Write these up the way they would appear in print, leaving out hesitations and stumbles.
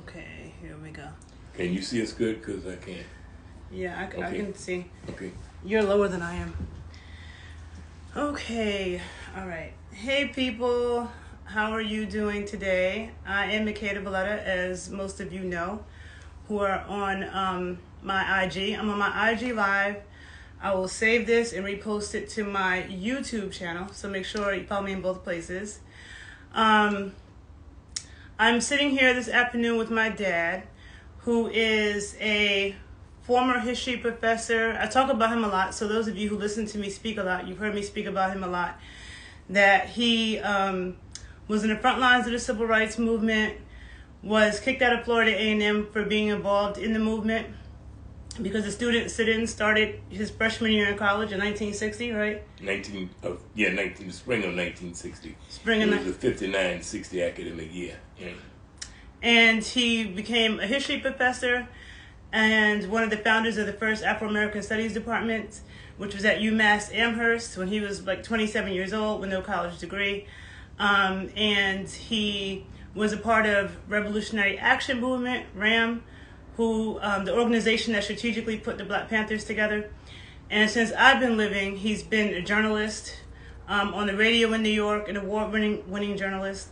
Okay, here we go. Can you see us good? Because I can't. Yeah, I Okay. can see. Okay. You're lower than I am. Okay, all right. Hey, people. How are you doing today? I am Makeda Valletta, as most of you know, who are on my IG. I'm on my IG Live. I will save this and repost it to my YouTube channel, so make sure you follow me in both places. I'm sitting here this afternoon with my dad, who is a former history professor. I talk about him a lot, so those of you who listen to me speak a lot, you've heard me speak about him a lot, that he was in the front lines of the civil rights movement, was kicked out of Florida A&M for being involved in the movement because the student sit-in started his freshman year in college in 1960, right? The spring of 1960. Spring it of was the 59-60 academic year. Yeah. And he became a history professor and one of the founders of the first Afro-American Studies department, which was at UMass Amherst when he was like 27 years old with no college degree. And he was a part of Revolutionary Action Movement, RAM, who the organization that strategically put the Black Panthers together. And since I've been living, he's been a journalist on the radio in New York, an award-winning journalist.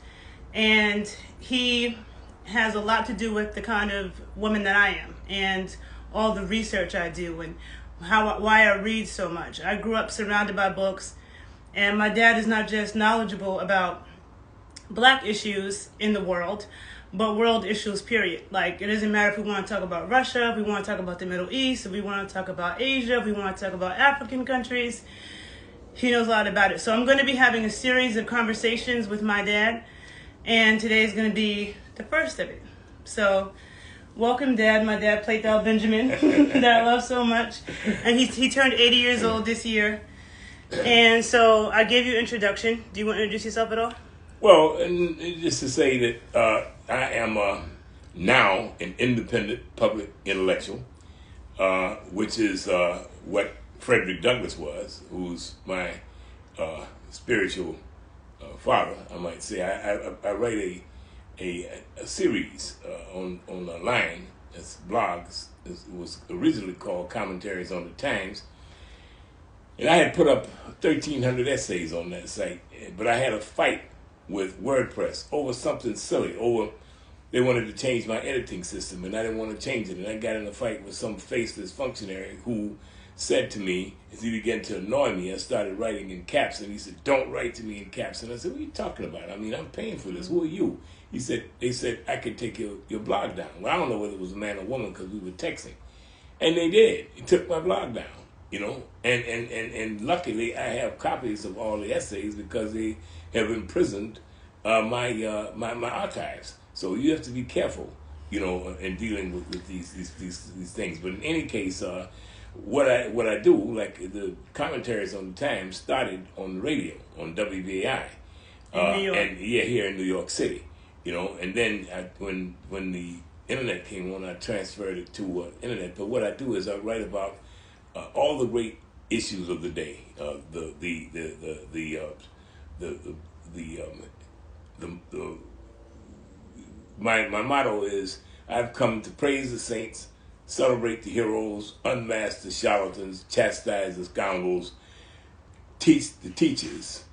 And he has a lot to do with the kind of woman that I am and all the research I do and why I read so much. I grew up surrounded by books, and my dad is not just knowledgeable about Black issues in the world, but world issues, period. Like, it doesn't matter if we want to talk about Russia, if we want to talk about the Middle East, if we want to talk about Asia, if we want to talk about African countries. He knows a lot about it. So I'm going to be having a series of conversations with my dad, and today is going to be the first of it. So welcome, Dad. My dad, Playthal Benjamin, that I love so much. And he turned 80 years old this year. And so I gave you an introduction. Do you want to introduce yourself at all? Well, and just to say that I am now an independent public intellectual, which is what Frederick Douglass was, who's my spiritual father, I might say. I write a series online as blogs. It was originally called Commentaries on the Times. And I had put up 1,300 essays on that site, but I had a fight with WordPress over something silly. They wanted to change my editing system, and I didn't want to change it. And I got in a fight with some faceless functionary who said to me, as he began to annoy me, I started writing in caps, and he said, "Don't write to me in caps." And I said, "What are you talking about? I mean, I'm paying for this. Who are you?" They said, "I could take your blog down." Well, I don't know whether it was a man or woman because we were texting. And they did. He took my blog down, And luckily I have copies of all the essays because they have imprisoned my archives. So you have to be careful, in dealing with these things. But in any case, what I do, like the commentaries on the Times, started on the radio on WBAI, In New York. and here in New York City, And then when the internet came on, I transferred it to internet. But what I do is I write about all the great issues of the day. My motto is, I've come to praise the saints, celebrate the heroes, unmask the charlatans, chastise the scoundrels, teach the teachers,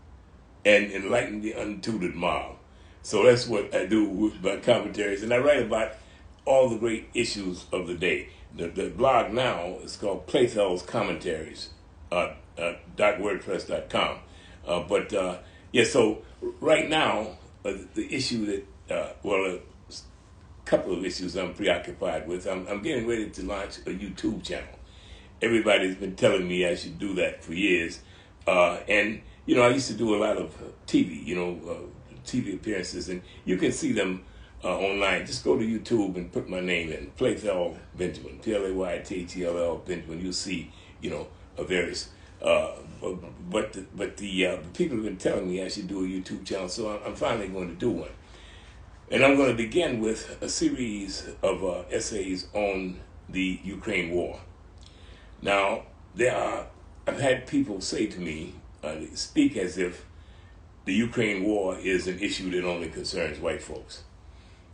and enlighten the untutored mob. So that's what I do with my commentaries, and I write about all the great issues of the day. The blog now is called Playthal's Commentaries, .wordpress.com. So right now, the issue that, a couple of issues I'm preoccupied with. I'm getting ready to launch a YouTube channel. Everybody's been telling me I should do that for years. I used to do a lot of TV, TV appearances, and you can see them online. Just go to YouTube and put my name in, Playthal Benjamin, Playtell Benjamin. You'll see, various. But the people have been telling me I should do a YouTube channel, so I'm finally going to do one. And I'm going to begin with a series of essays on the Ukraine war. Now, I've had people say to me, speak as if the Ukraine war is an issue that only concerns white folks.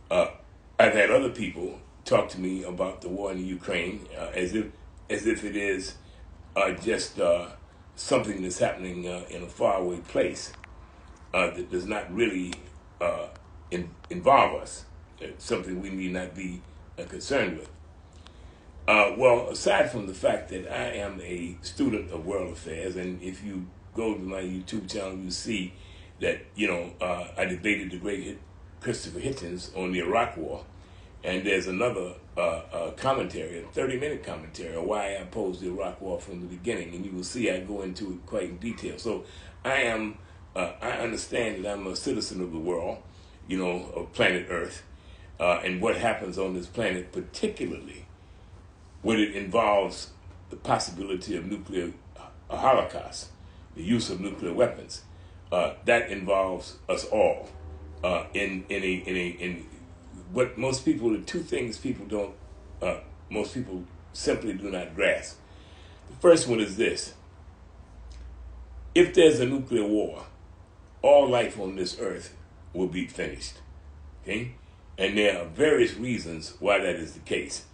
I've I've had other people talk to me about the war in Ukraine as if it is just something that's happening in a faraway place that does not really involve us. It's something we need not be concerned with. Well, aside from the fact that I am a student of world affairs, and if you go to my YouTube channel, you see that, I debated the great Christopher Hitchens on the Iraq War, and there's another commentary, a 30-minute commentary on why I opposed the Iraq War from the beginning, and you will see I go into it quite in detail. So I understand that I'm a citizen of the world, of planet Earth, and what happens on this planet, particularly when it involves the possibility of nuclear holocaust, the use of nuclear weapons. That involves us all. In what most people, the two things most people simply do not grasp. The first one is this: if there's a nuclear war, all life on this earth will be finished. Okay? And there are various reasons why that is the case.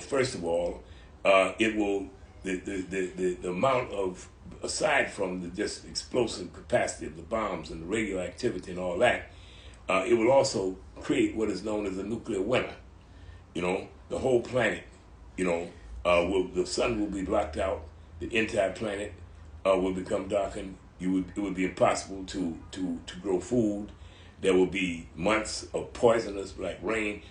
First of all, it will the amount of, aside from the just explosive capacity of the bombs and the radioactivity and all that, it will also create what is known as a nuclear winter. The whole planet, the sun will be blocked out, the entire planet will become darkened. It would be impossible to grow food. There will be months of poisonous black rain.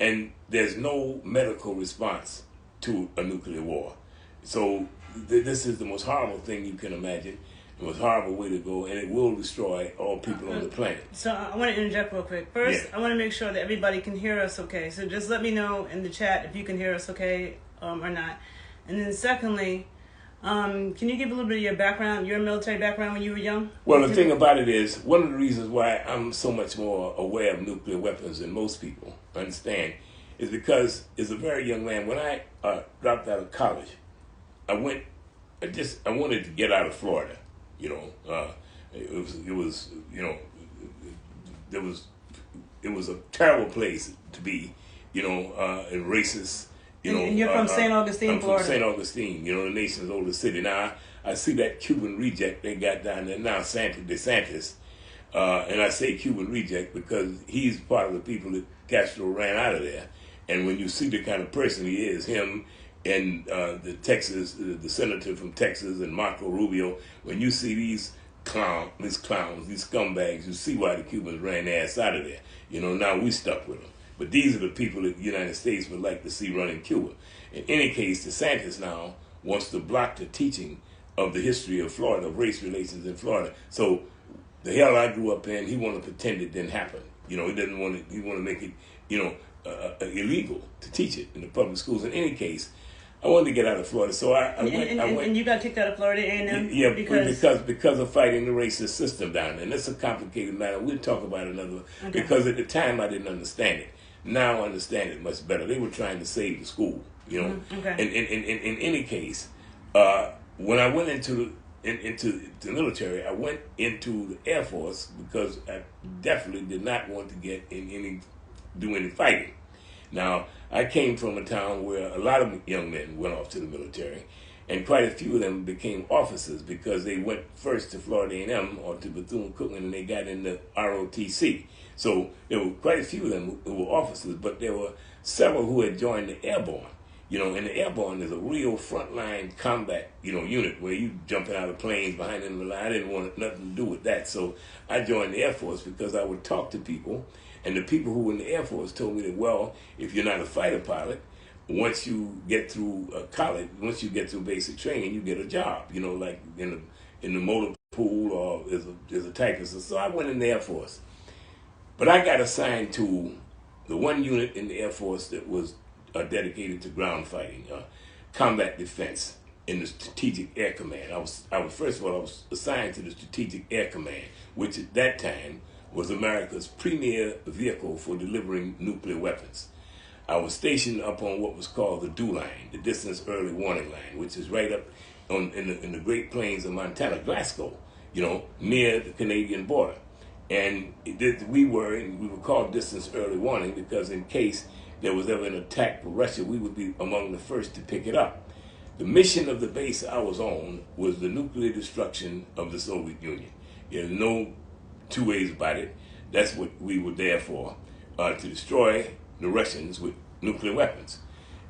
And there's no medical response to a nuclear war. So this is the most horrible thing you can imagine, the most horrible way to go, and it will destroy all people on the planet. So I want to interject real quick. First, yeah. I want to make sure that everybody can hear us okay. So just let me know in the chat if you can hear us okay or not. And then secondly, can you give a little bit of your background, your military background when you were young? Well, the thing about it is, one of the reasons why I'm so much more aware of nuclear weapons than most people understand is because as a very young man, when I dropped out of college, I wanted to get out of Florida. It was a terrible place to be, and racist. And you're from St. Augustine, Florida. I'm from St. Augustine, the nation's oldest city. Now, I see that Cuban reject they got down there now, DeSantis. And I say Cuban reject because he's part of the people that Castro ran out of there. And when you see the kind of person he is, him and the senator from Texas and Marco Rubio, when you see these clowns, these scumbags, you see why the Cubans ran their ass out of there. Now we stuck with them. But these are the people that the United States would like to see running Cuba. In any case, DeSantis now wants to block the teaching of the history of Florida, of race relations in Florida. So the hell I grew up in, he want to pretend it didn't happen. He doesn't want to. He want to make it, illegal to teach it in the public schools. In any case, I wanted to get out of Florida, so I went. And you got kicked out of Florida A&M? Yeah, because of fighting the racist system down there. And it's a complicated matter. We'll talk about it another. Okay. Because at the time I didn't understand it. Now I understand it much better. They were trying to save the school, Okay. And in any case, when I went into the military, I went into the Air Force because I definitely did not want to do any fighting. Now, I came from a town where a lot of young men went off to the military, and quite a few of them became officers because they went first to Florida A&M or to Bethune-Cookman, and they got into ROTC. So there were quite a few of them who were officers, but there were several who had joined the Airborne. And the Airborne is a real frontline combat, unit where you jumping out of planes behind enemy line. I didn't want nothing to do with that, so I joined the Air Force because I would talk to people, and the people who were in the Air Force told me that, well, if you're not a fighter pilot, once you get through college, once you get through basic training, you get a job, like in the motor pool or as a typist. So I went in the Air Force. But I got assigned to the one unit in the Air Force that was dedicated to ground fighting, combat defense in the Strategic Air Command. I was first of all, I was assigned to the Strategic Air Command, which at that time was America's premier vehicle for delivering nuclear weapons. I was stationed up on what was called the DEW line, the Distance Early Warning Line, which is right up in the Great Plains of Montana, Glasgow, near the Canadian border. And we were called distance early warning because in case there was ever an attack from Russia, we would be among the first to pick it up. The mission of the base I was on was the nuclear destruction of the Soviet Union. There's no two ways about it. That's what we were there for, to destroy the Russians with nuclear weapons.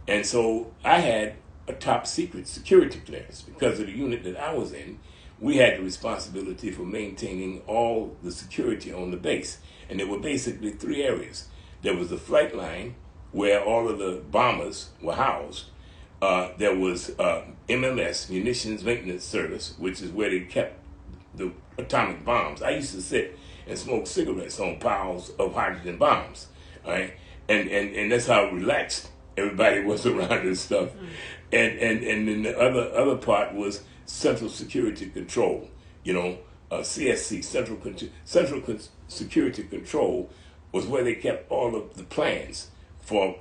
And so I had a top secret security clearance because of the unit that I was in. We had the responsibility for maintaining all the security on the base. And there were basically three areas. There was the flight line where all of the bombers were housed. There was MMS, Munitions Maintenance Service, which is where they kept the atomic bombs. I used to sit and smoke cigarettes on piles of hydrogen bombs, all right? And that's how relaxed everybody was around this stuff. And then the other part was Central Security Control, CSC, Central Security Control was where they kept all of the plans for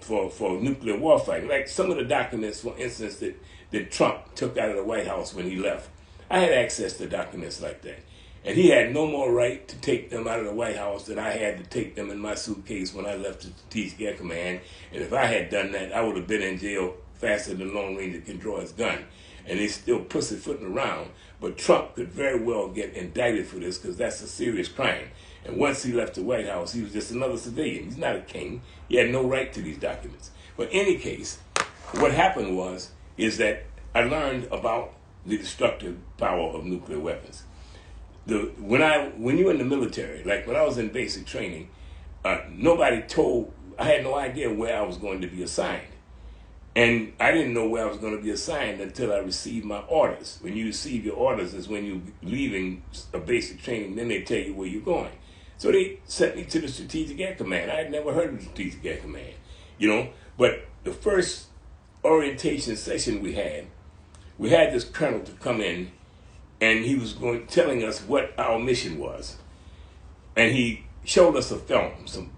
nuclear warfighting. Like some of the documents, for instance, that Trump took out of the White House when he left. I had access to documents like that. And he had no more right to take them out of the White House than I had to take them in my suitcase when I left the Strategic Air Command. And if I had done that, I would have been in jail faster than Lone Ranger can draw his gun. And he's still pussyfooting around. But Trump could very well get indicted for this because that's a serious crime. And once he left the White House, he was just another civilian. He's not a king. He had no right to these documents. But in any case, what happened is that I learned about the destructive power of nuclear weapons. When you're in the military, like when I was in basic training, I had no idea where I was going to be assigned. And I didn't know where I was going to be assigned until I received my orders. When you receive your orders is when you're leaving a basic training, then they tell you where you're going. So they sent me to the Strategic Air Command. I had never heard of the Strategic Air Command, But the first orientation session we had this colonel to come in, and he was telling us what our mission was. And he showed us a film.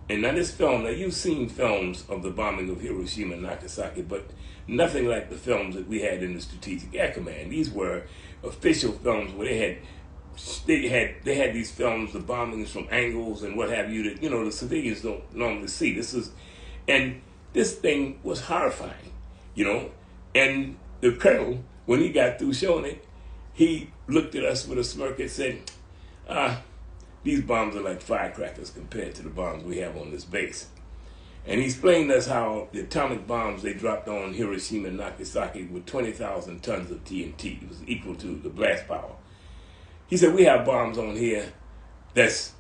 And now this film, you've seen films of the bombing of Hiroshima and Nagasaki, but nothing like the films that we had in the Strategic Air Command. These were official films where they had these films, the bombings from angles and what have you, that the civilians don't normally see. And this thing was horrifying, And the colonel, when he got through showing it, he looked at us with a smirk and said, these bombs are like firecrackers compared to the bombs we have on this base. And he explained to us how the atomic bombs they dropped on Hiroshima and Nagasaki were 20,000 tons of TNT. It was equal to the blast power. He said, we have bombs on here that's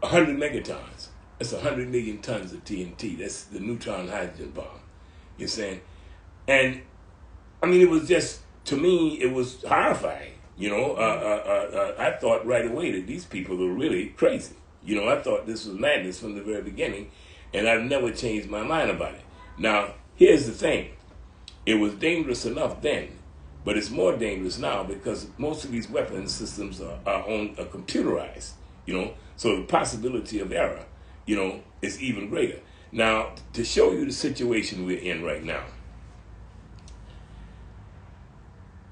100 megatons. That's 100 million tons of TNT. That's the neutron hydrogen bomb. You're saying? And, it was just, to me, it was horrifying. I thought right away that these people are really crazy. I thought this was madness from the very beginning, and I've never changed my mind about it. Now, here's the thing. It was dangerous enough then, but it's more dangerous now because most of these weapons systems are computerized, so the possibility of error, is even greater. Now, to show you the situation we're in right now,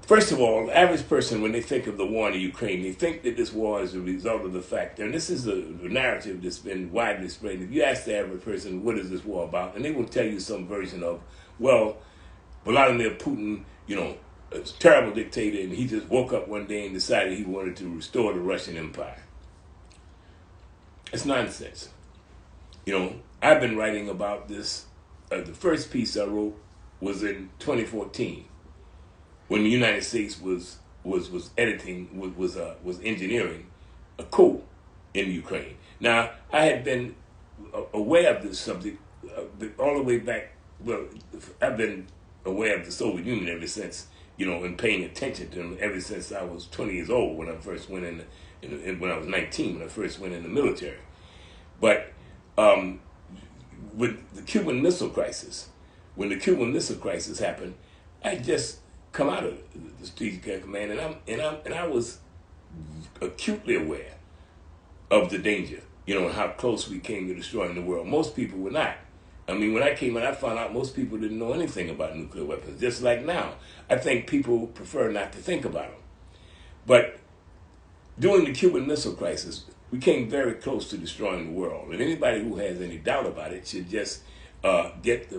first of all, the average person, when they think of the war in the Ukraine, they think that this war is a result of the fact, and this is the narrative that's been widely spread. If you ask the average person, what is this war about? And they will tell you some version of, well, Vladimir Putin, a terrible dictator, and he just woke up one day and decided he wanted to restore the Russian Empire. It's nonsense. I've been writing about this. The first piece I wrote was in 2014. When the United States was engineering a coup in Ukraine. Now, I had been aware of this subject all the way back. Well, I've been aware of the Soviet Union ever since, and paying attention to them ever since I was 20 years old when I first went when I was 19 when I first went in the military. But with the Cuban Missile Crisis, when the Cuban Missile Crisis happened, I just come out of the Strategic Air Command, and I was acutely aware of the danger, and how close we came to destroying the world. Most people were not. When I came in, I found out most people didn't know anything about nuclear weapons. Just like now, I think people prefer not to think about them. But during the Cuban Missile Crisis, we came very close to destroying the world. And anybody who has any doubt about it should just get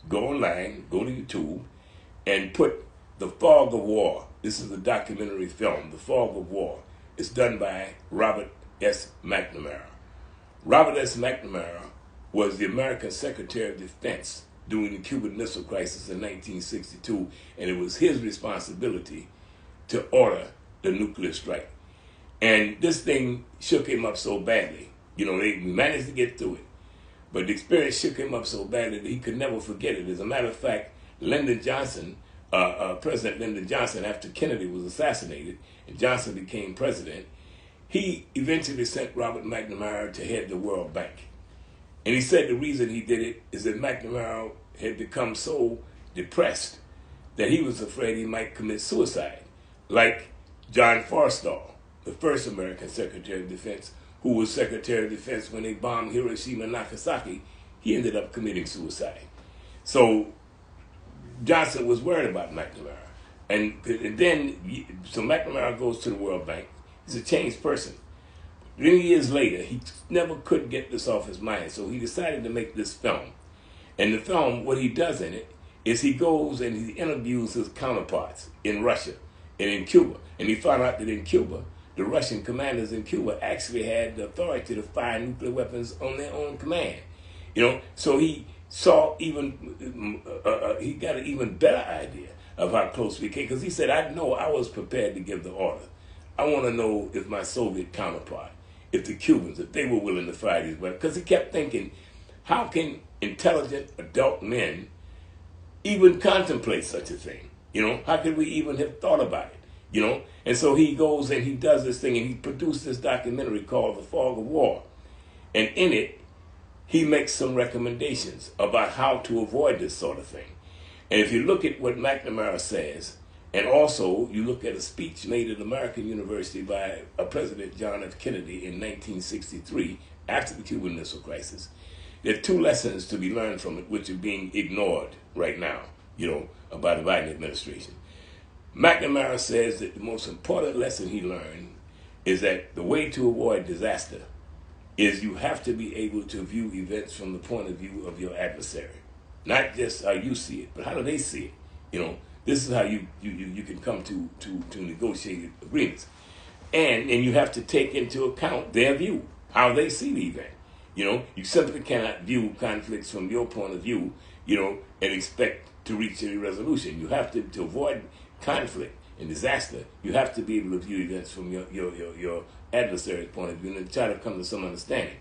go online, go to YouTube, and put The Fog of War. This is a documentary film, The Fog of War. It's done by Robert S. McNamara. Robert S. McNamara was the American Secretary of Defense during the Cuban Missile Crisis in 1962, and it was his responsibility to order the nuclear strike. And this thing shook him up so badly. We managed to get through it. But the experience shook him up so badly that he could never forget it. As a matter of fact, Lyndon Johnson, President Lyndon Johnson, after Kennedy was assassinated and Johnson became president, he eventually sent Robert McNamara to head the World Bank. And he said the reason he did it is that McNamara had become so depressed that he was afraid he might commit suicide, like John Forrestal, the first American Secretary of Defense, who was Secretary of Defense when they bombed Hiroshima and Nagasaki. He ended up committing suicide. So Johnson was worried about McNamara. And then, so McNamara goes to the World Bank. He's a changed person. Many years later, he never could get this off his mind, so he decided to make this film. And the film, what he does in it, is he goes and he interviews his counterparts in Russia and in Cuba. And he found out that in Cuba, the Russian commanders in Cuba actually had the authority to fire nuclear weapons on their own command. So he saw he got an even better idea of how close we came, because he said, I know I was prepared to give the order. I want to know if my Soviet counterpart, if the Cubans, if they were willing to fire these weapons. Because he kept thinking, how can intelligent adult men even contemplate such a thing? How could we even have thought about it? And so he goes and he does this thing, and he produced this documentary called The Fog of War. And in it, he makes some recommendations about how to avoid this sort of thing. And if you look at what McNamara says, and also you look at a speech made at American University by President John F. Kennedy in 1963, after the Cuban Missile Crisis, there are two lessons to be learned from it, which are being ignored right now, by the Biden administration. McNamara says that the most important lesson he learned is that the way to avoid disaster is you have to be able to view events from the point of view of your adversary. Not just how you see it, but how do they see it? This is how you can come to negotiated agreements. And you have to take into account their view, how they see the event. You simply cannot view conflicts from your point of view, and expect to reach any resolution. You have to avoid conflict and disaster. You have to be able to view events from your adversary's point of view and try to come to some understanding.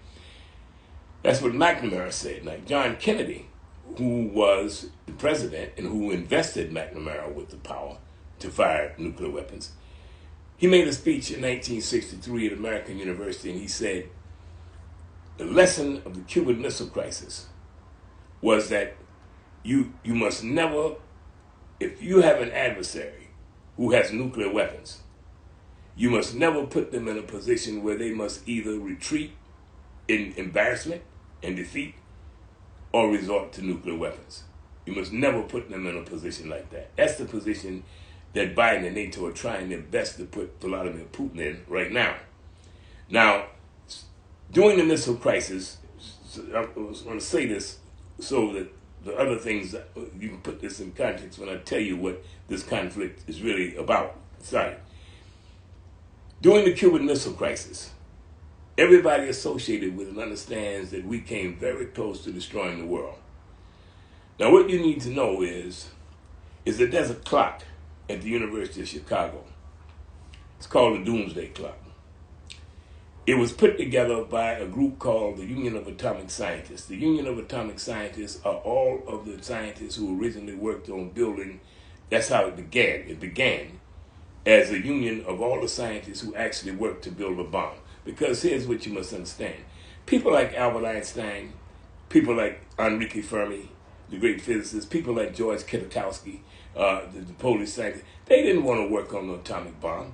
That's what McNamara said. Now, John Kennedy, who was the president and who invested McNamara with the power to fire nuclear weapons, he made a speech in 1963 at American University, and he said, the lesson of the Cuban Missile Crisis was that you must never, if you have an adversary who has nuclear weapons, you must never put them in a position where they must either retreat in embarrassment and defeat or resort to nuclear weapons. You must never put them in a position like that. That's the position that Biden and NATO are trying their best to put Vladimir Putin in right now. Now, during the missile crisis, I was going to say this so that the other things, you can put this in context when I tell you what this conflict is really about. Sorry. During the Cuban Missile Crisis, everybody associated with it understands that we came very close to destroying the world. Now, what you need to know is that there's a clock at the University of Chicago. It's called the Doomsday Clock. It was put together by a group called the Union of Atomic Scientists. The Union of Atomic Scientists are all of the scientists who originally worked on building. That's how it began. It began as a union of all the scientists who actually worked to build a bomb. Because here's what you must understand. People like Albert Einstein, people like Enrico Fermi, the great physicist, people like George Kitakowsky, the Polish scientist, they didn't want to work on the atomic bomb.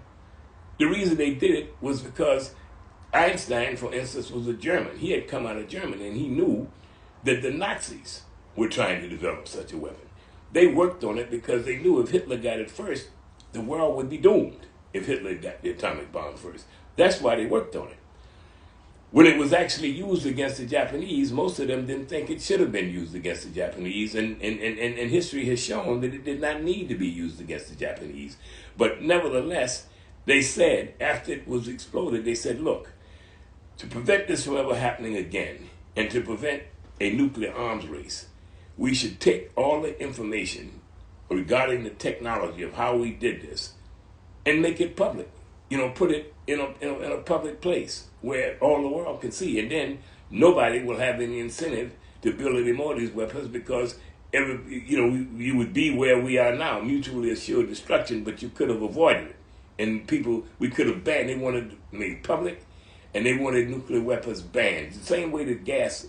The reason they did it was because Einstein, for instance, was a German. He had come out of Germany, and he knew that the Nazis were trying to develop such a weapon. They worked on it because they knew if Hitler got it first, the world would be doomed if Hitler got the atomic bomb first. That's why they worked on it. When it was actually used against the Japanese, most of them didn't think it should have been used against the Japanese, and history has shown that it did not need to be used against the Japanese. But nevertheless, they said, after it was exploded, they said, look, to prevent this from ever happening again, and to prevent a nuclear arms race, we should take all the information regarding the technology of how we did this and make it public. Put it in a public place where all the world can see. And then nobody will have any incentive to build any more of these weapons, because you would be where we are now, mutually assured destruction, but you could have avoided it. And we could have banned, they wanted it made public, and they wanted nuclear weapons banned. The same way that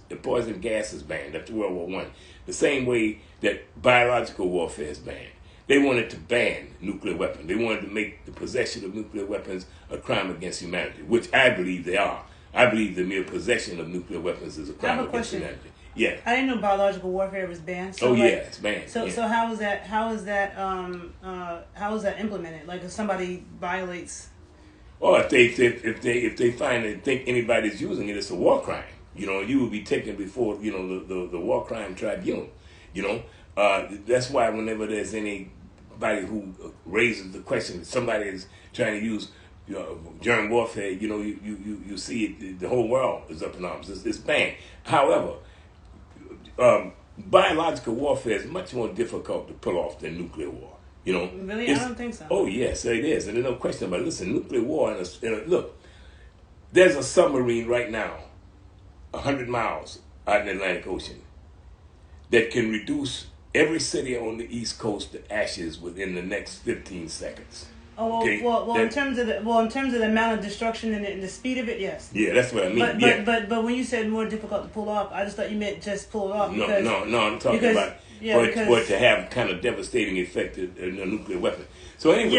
the poison gas is banned after World War I. The same way that biological warfare is banned. They wanted to ban nuclear weapons. They wanted to make the possession of nuclear weapons a crime against humanity, which I believe they are. I believe the mere possession of nuclear weapons is a crime against humanity. Yeah. I didn't know biological warfare was banned. So it's banned. So how is that implemented? Like if somebody violates. Or if they think anybody's using it, it's a war crime. You will be taken before the war crime tribunal. That's why whenever there's anybody who raises the question that somebody is trying to use germ warfare, you see it. The whole world is up in arms. It's banned. However, biological warfare is much more difficult to pull off than nuclear war. Really, I don't think so. Oh yes, it is, and there's no question about it. Listen, nuclear war. Look, there's a submarine right now, 100 miles out in the Atlantic Ocean, that can reduce every city on the East Coast to ashes within the next 15 seconds. Oh well, in terms of the amount of destruction and the speed of it, yes. Yeah, that's what I mean. But when you said more difficult to pull off, I just thought you meant just pull it off. No, I'm talking about for it to have kind of devastating effect in a nuclear weapon. So anyway,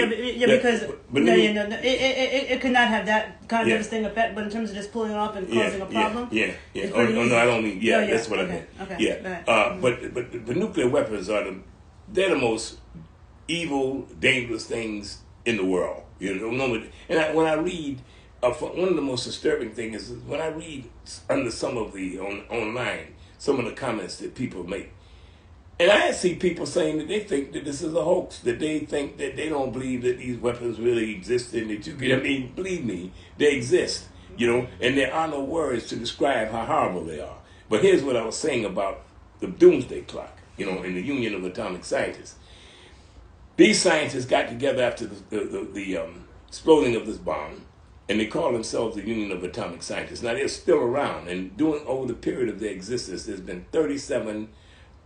it could not have that kind of devastating effect. But in terms of just pulling it off and causing a problem, no, I don't mean that's what I meant. Okay. Yeah, but the nuclear weapons they're the most evil, dangerous things in the world. When I read, one of the most disturbing things is when I read under some of the online some of the comments that people make. And I see people saying that they think that this is a hoax, that they think that they don't believe that these weapons really exist and that believe me, they exist, and there are no words to describe how horrible they are. But here's what I was saying about the doomsday clock, in the Union of Atomic Scientists. These scientists got together after the exploding of this bomb, and they call themselves the Union of Atomic Scientists. Now, they're still around, and over the period of their existence, there's been 37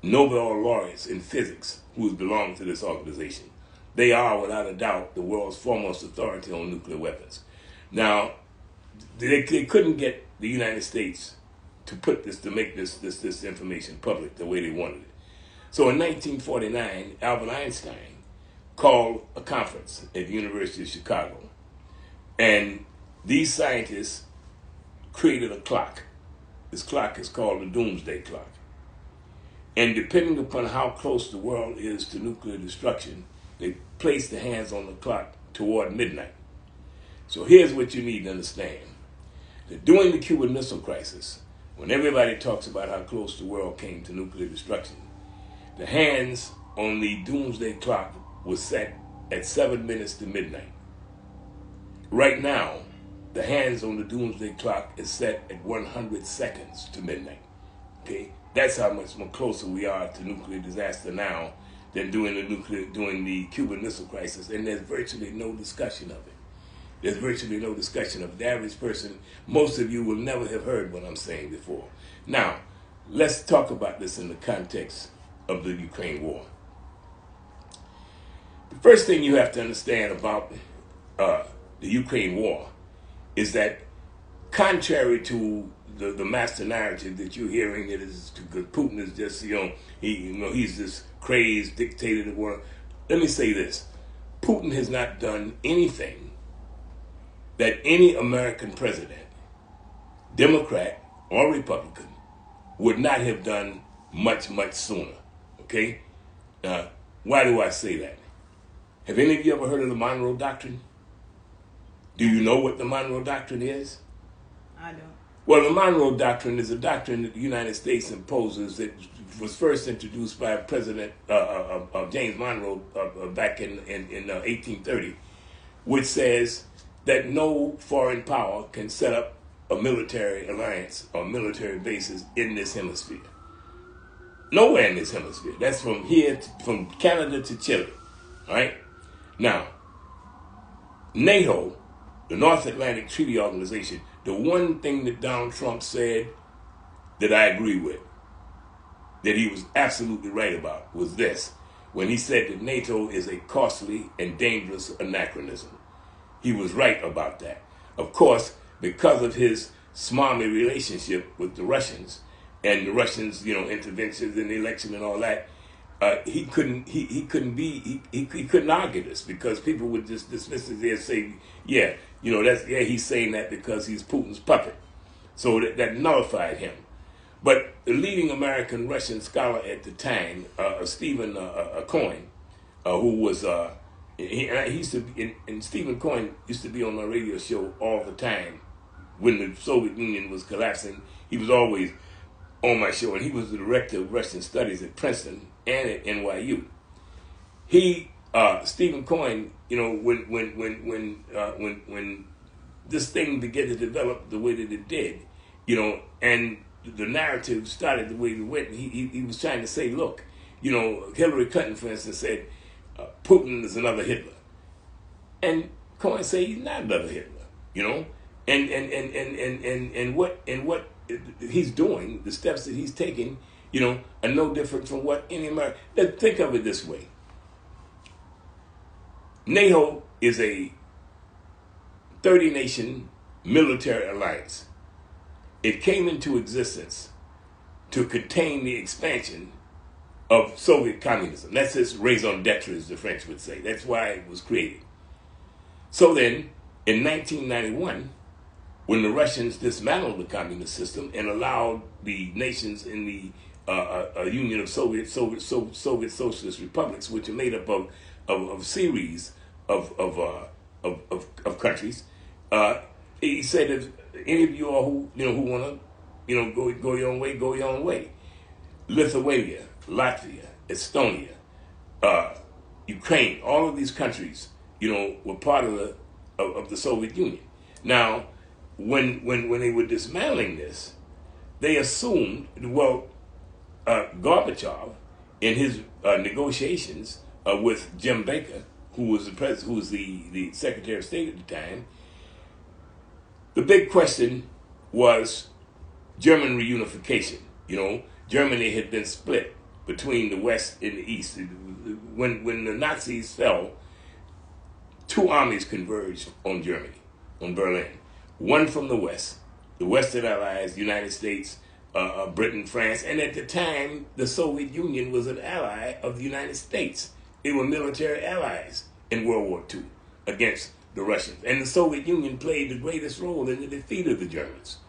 Nobel laureates in physics who belong to this organization. They are, without a doubt, the world's foremost authority on nuclear weapons. Now, they couldn't get the United States to make this information public the way they wanted it. So in 1949, Albert Einstein called a conference at the University of Chicago, and these scientists created a clock. This clock is called the Doomsday Clock. And depending upon how close the world is to nuclear destruction, they place the hands on the clock toward midnight. So here's what you need to understand. That during the Cuban Missile Crisis, when everybody talks about how close the world came to nuclear destruction, the hands on the Doomsday Clock was set at 7 minutes to midnight. Right now, the hands on the Doomsday Clock is set at 100 seconds to midnight. Okay? That's how much more closer we are to nuclear disaster now than during the Cuban Missile Crisis, and there's virtually no discussion of it. There's virtually no discussion of it. The average person, most of you will never have heard what I'm saying before. Now, let's talk about this in the context of the Ukraine war. The first thing you have to understand about the Ukraine war is that, contrary to the master narrative that you're hearing, that is Putin is just he's this crazed dictator of the world. Let me say this: Putin has not done anything that any American president, Democrat or Republican, would not have done much sooner. Okay? Why do I say that? Have any of you ever heard of the Monroe Doctrine? Do you know what the Monroe Doctrine is? I don't. Well, the Monroe Doctrine is a doctrine that the United States imposes that was first introduced by President James Monroe back in 1830, which says that no foreign power can set up a military alliance or military bases in this hemisphere. Nowhere in this hemisphere. That's from here, from Canada to Chile. All right? Now, NATO, the North Atlantic Treaty Organization, the one thing that Donald Trump said that I agree with, that he was absolutely right about, was this. When he said that NATO is a costly and dangerous anachronism. He was right about that. Of course, because of his smarmy relationship with the Russians and the Russians, interventions in the election and all that, he couldn't argue this because people would just dismiss it and say, he's saying that because he's Putin's puppet. So that nullified him. But the leading American Russian scholar at the time, Stephen Cohen, who was he used to be, and Stephen Cohen used to be on my radio show all the time when the Soviet Union was collapsing. He was always on my show, and he was the director of Russian Studies at Princeton and at NYU. Stephen Cohen, when this thing began to develop the way that it did, and the narrative started the way it went, he was trying to say, look, Hillary Clinton, for instance, said Putin is another Hitler, and Cohen said he's not another Hitler, and what he's doing, the steps that he's taking, are no different from what any American. Think of it this way: NATO is a 30-nation military alliance. It came into existence to contain the expansion of Soviet communism. That's its raison d'etre, as the French would say. That's why it was created. So then, in 1991, when the Russians dismantled the communist system and allowed the nations in the Union of Soviet Socialist Republics, which are made up of a series of countries, he said, if any of you all who want to go your own way, go your own way. Lithuania, Latvia, Estonia, Ukraine, all of these countries, were part of the Soviet Union. Now, when they were dismantling this, they assumed, Gorbachev, in his negotiations with Jim Baker, who was the Secretary of State at the time, the big question was German reunification. Germany had been split between the West and the East. When the Nazis fell, two armies converged on Germany, on Berlin. One from the West, the Western Allies, the United States, Britain, France, and at the time, the Soviet Union was an ally of the United States. They were military allies in World War II against the Russians. And the Soviet Union played the greatest role in the defeat of the Germans.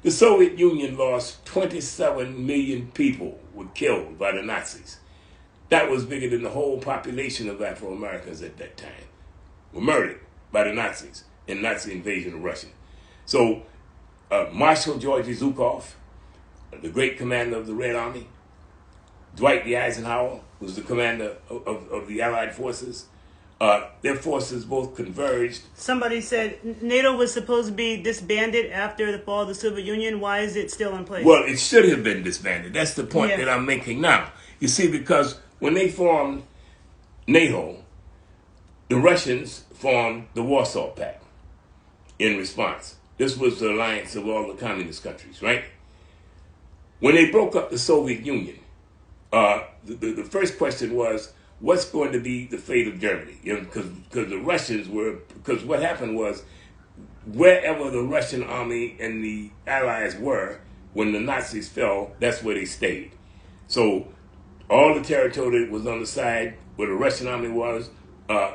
The Soviet Union lost 27 million people were killed by the Nazis. That was bigger than the whole population of Afro-Americans at that time. Were murdered by the Nazis in Nazi invasion of Russia. So Marshal Georgy Zhukov, the great commander of the Red Army, Dwight D. Eisenhower was the commander of the Allied forces. Their forces both converged. Somebody said NATO was supposed to be disbanded after the fall of the Soviet Union. Why is it still in place? Well, it should have been disbanded. That's the point that I'm making now. You see, because when they formed NATO, the Russians formed the Warsaw Pact in response. This was the alliance of all the communist countries, right? When they broke up the Soviet Union, the first question was, what's going to be the fate of Germany? Because the Russians because what happened was, wherever the Russian army and the Allies were, when the Nazis fell, that's where they stayed. So all the territory that was on the side where the Russian army was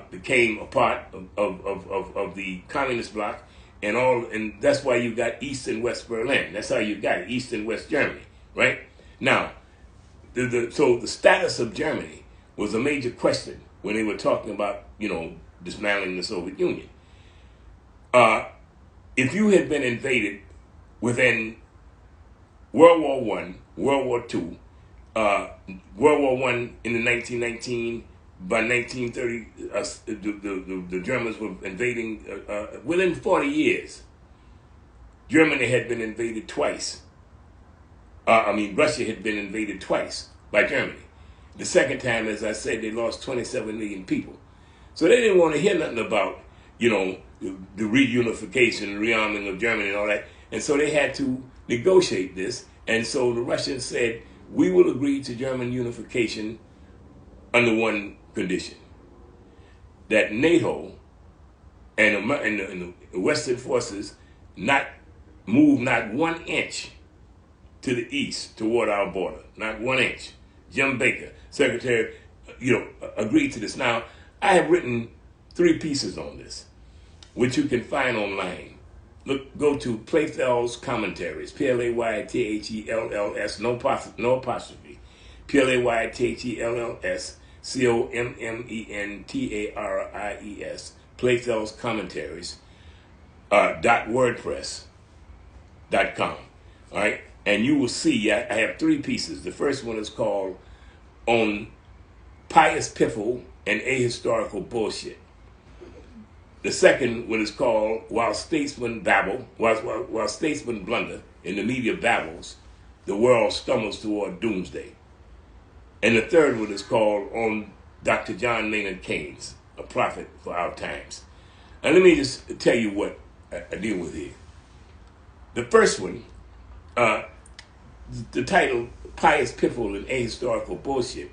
became a part of the communist bloc, and that's why you got East and West Berlin. That's how you got it, East and West Germany, right? Now, so the status of Germany was a major question when they were talking about, dismantling the Soviet Union. If you had been invaded within World War One, World War Two, World War One in the 1919. By 1930, the Germans were invading. Within 40 years, Germany had been invaded twice. Russia had been invaded twice by Germany. The second time, as I said, they lost 27 million people. So they didn't want to hear nothing about, the reunification, rearming of Germany and all that. And so they had to negotiate this. And so the Russians said, we will agree to German unification under one condition, that NATO and the Western forces not move not 1 inch to the east toward our border, not 1 inch. Jim Baker, Secretary, agreed to this. Now, I have written 3 pieces on this, which you can find online. Go to Playthel's Commentaries, Playthells, no apostrophe, Playthells, Commentarius, Playthel's Commentaries, .wordpress.com. All right, and you will see I have 3 pieces. The first one is called "On Pious Piffle and Ahistorical Bullshit." The second one is called "While Statesmen Babble, while Statesmen Blunder and the Media Babbles, the World Stumbles Toward Doomsday." And the third one is called "On Dr. John Maynard Keynes, a Prophet for Our Times." And let me just tell you what I deal with here. The first one, the title, "Pious Piffle and Ahistorical Bullshit."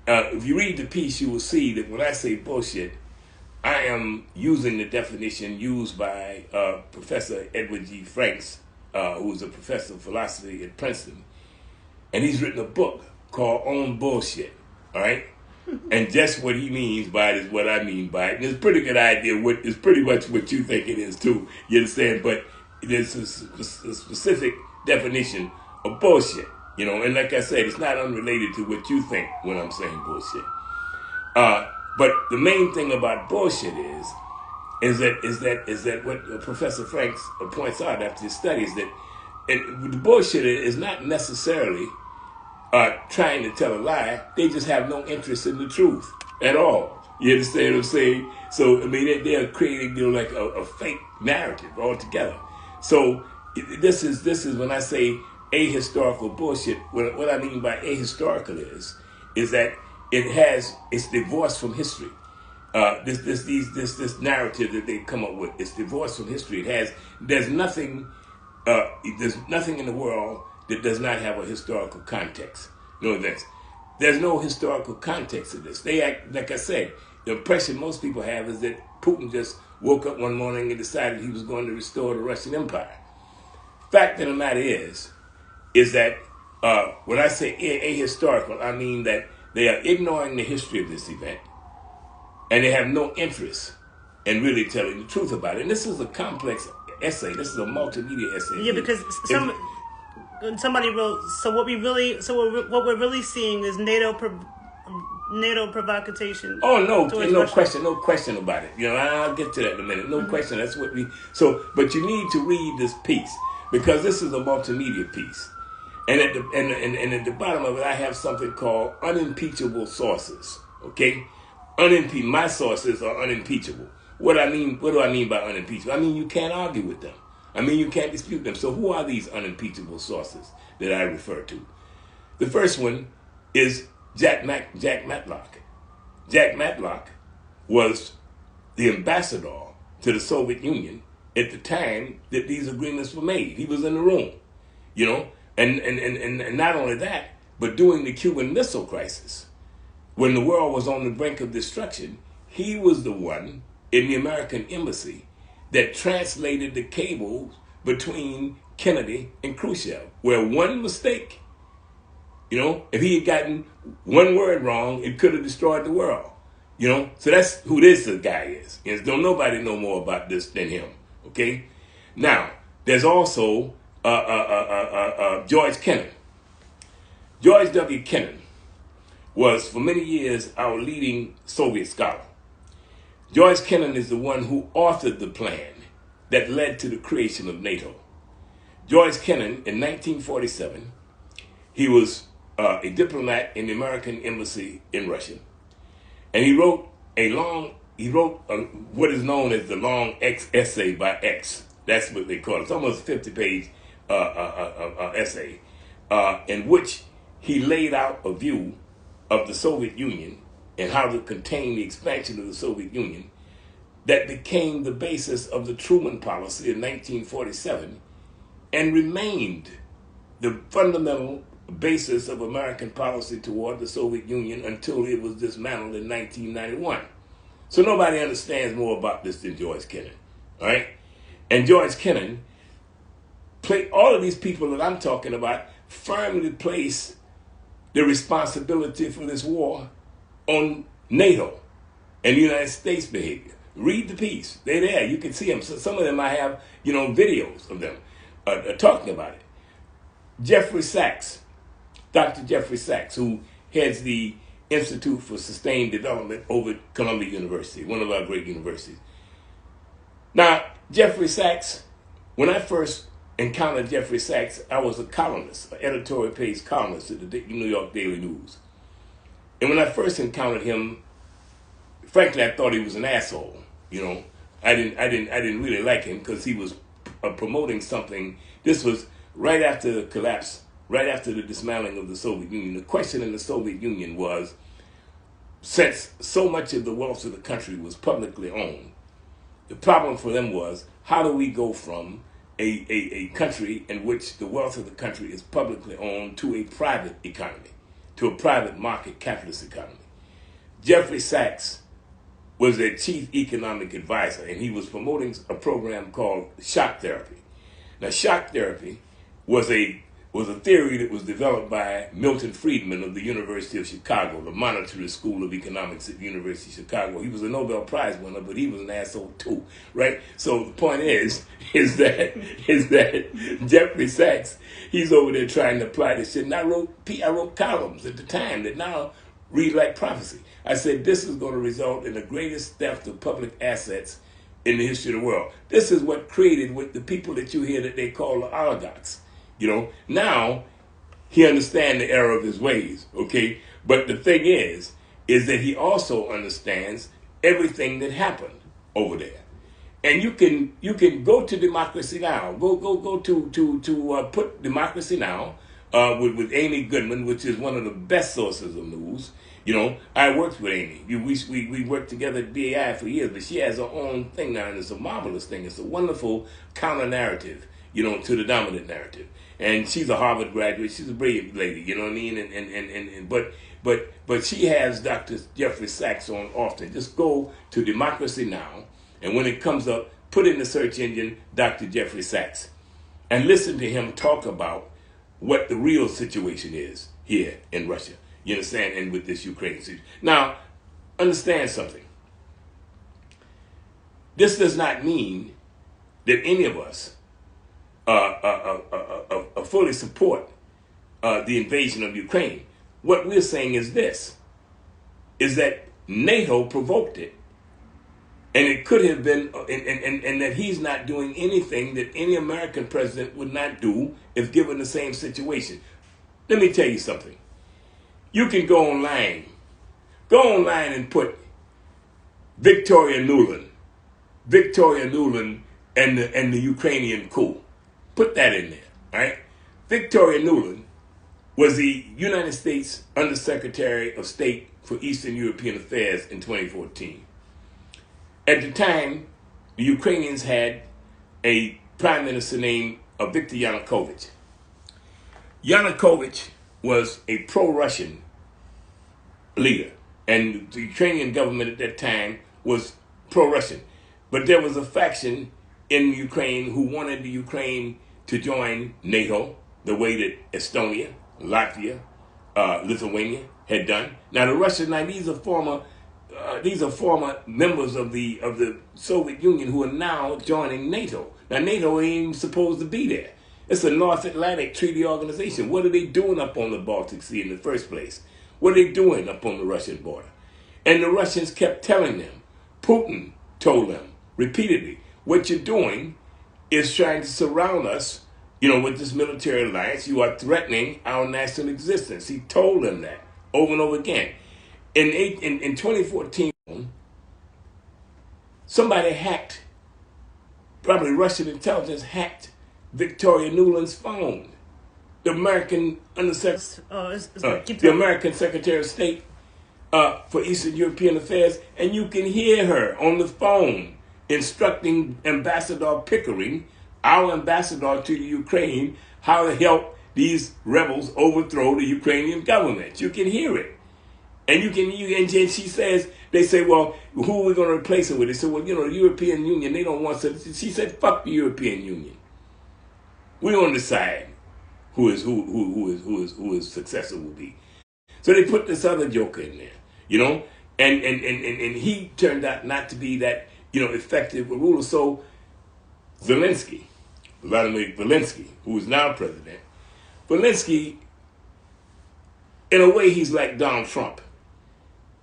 If you read the piece, you will see that when I say bullshit, I am using the definition used by Professor Edward G. Franks, who is a professor of philosophy at Princeton. And he's written a book called "On Bullshit," all right? And just what he means by it is what I mean by it. And it's a pretty good idea. It's pretty much what you think it is, too. You understand? But there's a specific definition of bullshit, And like I said, it's not unrelated to what you think when I'm saying bullshit. But the main thing about bullshit is that what Professor Franks points out after his studies, that the bullshit is not necessarily trying to tell a lie. They just have no interest in the truth at all. You understand what I'm saying? So, they're creating, like a fake narrative altogether. So, this is when I say ahistorical bullshit. What I mean by ahistorical is that it's divorced from history. This narrative that they come up with, it's divorced from history. There's nothing in the world that does not have a historical context. There's no historical context to this. They act, like I said, the impression most people have is that Putin just woke up one morning and decided he was going to restore the Russian Empire. Fact of the matter is that when I say ahistorical, I mean that they are ignoring the history of this event, and they have no interest in really telling the truth about it. And this is a complex essay. This is a multimedia essay. Yeah, because somebody wrote. So what we're really seeing is NATO provocation. Oh no, no question about it. I'll get to that in a minute. No question. That's what we. So, but you need to read this piece because this is a multimedia piece. And at the bottom of it, I have something called unimpeachable sources. Okay, my sources are unimpeachable. What do I mean by unimpeachable? I mean you can't argue with them. I mean you can't dispute them. So who are these unimpeachable sources that I refer to? The first one is Jack Matlock. Jack Matlock was the ambassador to the Soviet Union at the time that these agreements were made. He was in the room, And not only that, but during the Cuban Missile Crisis, when the world was on the brink of destruction, he was the one in the American embassy that translated the cables between Kennedy and Khrushchev, where one mistake, if he had gotten one word wrong, it could have destroyed the world. So that's who this guy is. Don't nobody know more about this than him. Okay, now there's also George Kennan. George W. Kennan was for many years our leading Soviet scholar. George Kennan is the one who authored the plan that led to the creation of NATO. George Kennan, in 1947, he was a diplomat in the American embassy in Russia, and he wrote what is known as the long X essay by X. That's what they call it. It's almost a 50-page essay in which he laid out a view of the Soviet Union and how to contain the expansion of the Soviet Union that became the basis of the Truman policy in 1947 and remained the fundamental basis of American policy toward the Soviet Union until it was dismantled in 1991. So nobody understands more about this than George Kennan, all right? And George Kennan, all of these people that I'm talking about firmly place the responsibility for this war on NATO and the United States behavior. Read the piece. They're there. You can see them. So some of them I have, videos of them talking about it. Jeffrey Sachs, Dr. Jeffrey Sachs, who heads the Institute for Sustained Development over at Columbia University, one of our great universities. Now, Jeffrey Sachs, when I first encountered Jeffrey Sachs, I was a columnist, an editorial page columnist at the New York Daily News. And when I first encountered him, frankly, I thought he was an asshole. I didn't really like him because he was promoting something. This was right after the collapse, right after the dismantling of the Soviet Union. The question in the Soviet Union was, since so much of the wealth of the country was publicly owned, the problem for them was, how do we go from a country in which the wealth of the country is publicly owned to a private economy, to a private market capitalist economy? Jeffrey Sachs was their chief economic advisor, and he was promoting a program called shock therapy. Now, shock therapy was a theory that was developed by Milton Friedman of the University of Chicago, the Monetary School of Economics at the University of Chicago. He was a Nobel Prize winner, but he was an asshole too, right? So the point is that Jeffrey Sachs, he's over there trying to apply this shit. And I wrote columns at the time that now read like prophecy. I said, this is going to result in the greatest theft of public assets in the history of the world. This is what created with the people that you hear that they call the oligarchs. Now he understands the error of his ways, okay? But the thing is that he also understands everything that happened over there. And you can go to Democracy Now! Go to put Democracy Now! With Amy Goodman, which is one of the best sources of news. I worked with Amy. We worked together at BAI for years, but she has her own thing now, and it's a marvelous thing. It's a wonderful counter-narrative, to the dominant narrative. And she's a Harvard graduate. She's a brilliant lady, you know what I mean? But she has Dr. Jeffrey Sachs on often. Just go to Democracy Now! And when it comes up, put in the search engine Dr. Jeffrey Sachs and listen to him talk about what the real situation is here in Russia. You understand? And with this Ukraine situation. Now, understand something. This does not mean that any of us fully support the invasion of Ukraine. What we're saying is this, is that NATO provoked it. And it could have been, and that he's not doing anything that any American president would not do if given the same situation. Let me tell you something. You can go online and put Victoria Nuland and the Ukrainian coup. Put that in there, all right? Victoria Nuland was the United States Undersecretary of State for Eastern European Affairs in 2014. At the time, the Ukrainians had a prime minister named Viktor Yanukovych. Yanukovych was a pro-Russian leader, and the Ukrainian government at that time was pro-Russian. But there was a faction in Ukraine who wanted the Ukraine to join NATO the way that Estonia, Latvia, Lithuania had done. Now the Russians, these are former members of the Soviet Union who are now joining NATO. Now NATO ain't even supposed to be there. It's a North Atlantic Treaty Organization. What are they doing up on the Baltic Sea in the first place? What are they doing up on the Russian border? And the Russians kept telling them, Putin told them repeatedly, what you're doing is trying to surround us with this military alliance, you are threatening our national existence. He told them that over and over again. In 2014, somebody hacked, probably Russian intelligence hacked Victoria Nuland's phone. The American the American Secretary of State for Eastern European Affairs, and you can hear her on the phone instructing Ambassador Pickering, our ambassador to the Ukraine, how to help these rebels overthrow the Ukrainian government. You can hear it. And and she says, they say, well, who are we going to replace it with? They said, well, the European Union, they don't want to. She said, fuck the European Union. We don't decide who his successor will be. So they put this other joker in there, and he turned out not to be that, effective ruler. So Vladimir Zelensky, who is now president, Zelensky, in a way, he's like Donald Trump,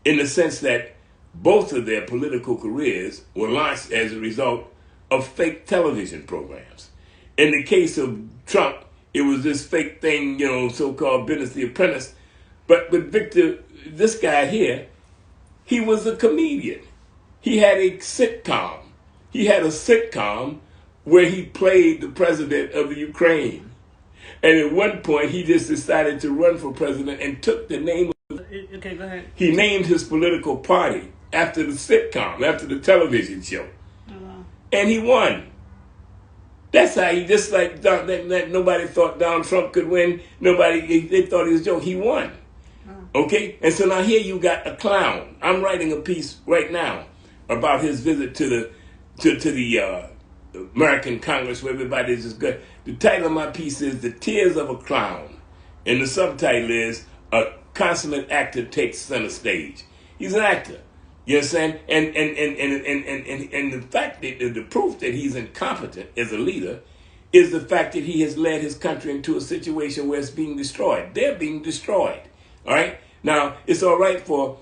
in the sense that both of their political careers were launched as a result of fake television programs. In the case of Trump, it was this fake thing, so-called Business The Apprentice. But with Victor, this guy here, he was a comedian. He had a sitcom. He had a sitcom where he played the president of the Ukraine. And at one point, he just decided to run for president and took the name of... Okay, go ahead. He named his political party after the sitcom, after the television show. Oh, wow. And he won. That's how he, just like that nobody thought Donald Trump could win. They thought he was a joke. He won. Oh. Okay? And so now here you got a clown. I'm writing a piece right now about his visit to the American Congress, where everybody's just good. The title of my piece is The Tears of a Clown. And the subtitle is A Consummate Actor Takes Center Stage. He's an actor. You understand? And the fact that the proof that he's incompetent as a leader is the fact that he has led his country into a situation where it's being destroyed. They're being destroyed. All right? Now, it's all right for,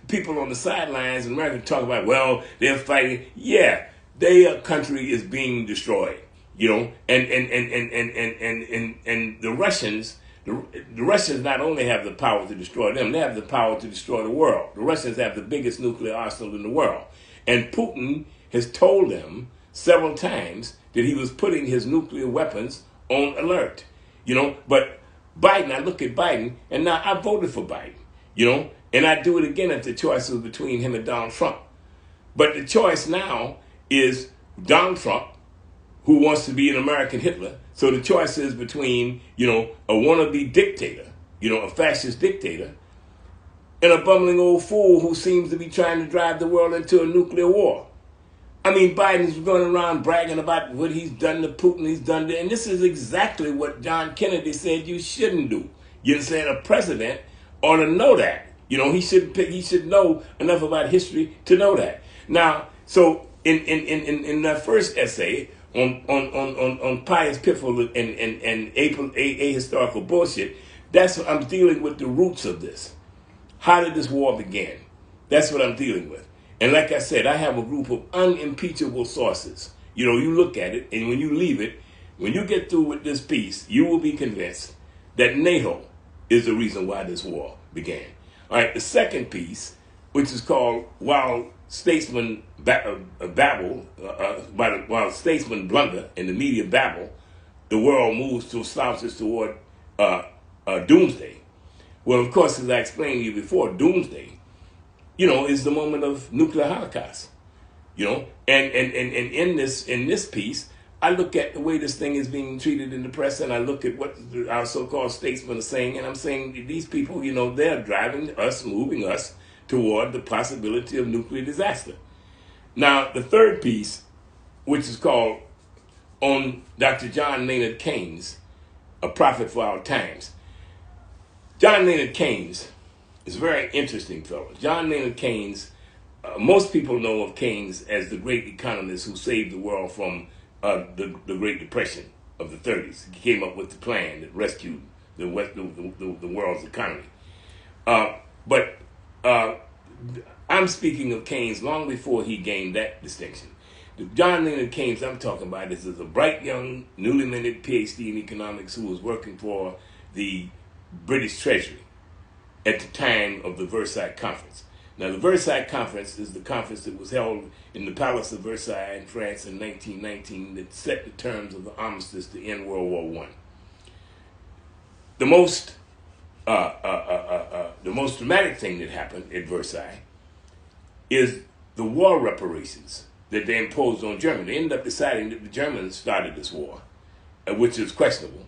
people on the sidelines in America to talk about, well, they're fighting. Yeah, their country is being destroyed. And the Russians, the Russians not only have the power to destroy them, they have the power to destroy the world. The Russians have the biggest nuclear arsenal in the world. And Putin has told them several times that he was putting his nuclear weapons on alert. But Biden, I look at Biden, and now I voted for Biden, and I do it again if the choice was between him and Donald Trump. But the choice now is Donald Trump, who wants to be an American Hitler. So the choice is between, a wannabe dictator, a fascist dictator, and a bumbling old fool who seems to be trying to drive the world into a nuclear war. I mean, Biden's running around bragging about what he's done to Putin, he's done to, and this is exactly what John Kennedy said you shouldn't do. You understand? A president ought to know that. He should know enough about history to know that. Now, so in that first essay on pious pitfall and ahistorical bullshit, that's what I'm dealing with, the roots of this. How did this war begin? That's what I'm dealing with. And like I said, I have a group of unimpeachable sources. You look at it, and when you leave it, when you get through with this piece, you will be convinced that NATO is the reason why this war began. All right, the second piece, which is called While Statesmen Babble, while statesmen blunder and the media babble, the world moves to slouches toward doomsday. Well, of course, as I explained to you before, doomsday, is the moment of nuclear holocaust. And in this piece, I look at the way this thing is being treated in the press, and I look at what our so-called statesmen are saying, and I'm saying these people, they're driving us, moving us toward the possibility of nuclear disaster. Now, the third piece, which is called On Dr. John Maynard Keynes, A Prophet for Our Times. John Maynard Keynes is a very interesting fellow. John Maynard Keynes, most people know of Keynes as the great economist who saved the world from the Great Depression of the 30s. He came up with the plan that rescued the world's economy. But I'm speaking of Keynes long before he gained that distinction. The John Maynard Keynes I'm talking about is a bright young, newly minted PhD in economics who was working for the British Treasury at the time of the Versailles Conference. Now, the Versailles Conference is the conference that was held in the Palace of Versailles in France in 1919 that set the terms of the armistice to end World War I. The most dramatic thing that happened at Versailles is the war reparations that they imposed on Germany. They ended up deciding that the Germans started this war, which is questionable,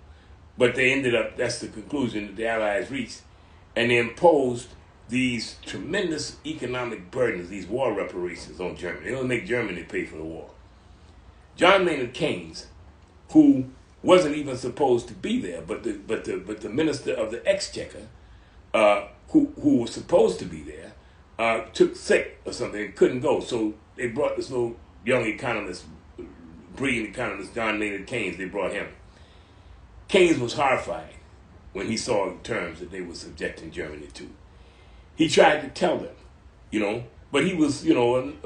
but they ended up, that's the conclusion that the Allies reached, and they imposed these tremendous economic burdens, these war reparations on Germany. They don't make Germany pay for the war. John Maynard Keynes, who wasn't even supposed to be there, but the minister of the Exchequer, who was supposed to be there, took sick or something and couldn't go. So they brought this little young economist, brilliant economist, John Maynard Keynes. They brought him. Keynes was horrified when he saw the terms that they were subjecting Germany to. He tried to tell them, but he was, a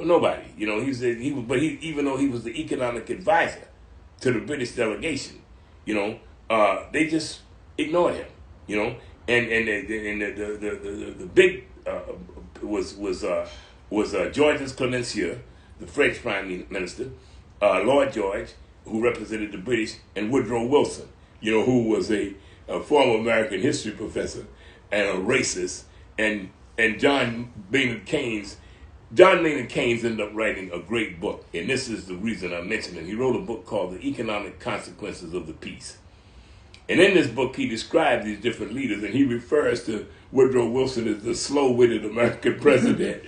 nobody. Even though he was the economic advisor to the British delegation, they just ignored him, and the big was Georges Clemenceau, the French Prime Minister, Lloyd George, who represented the British, and Woodrow Wilson, who was a former American history professor and a racist, and John Maynard Keynes. John Maynard Keynes ended up writing a great book, and this is the reason I mentioned it. He wrote a book called The Economic Consequences of the Peace. And in this book, he described these different leaders, and he refers to Woodrow Wilson as the slow-witted American president,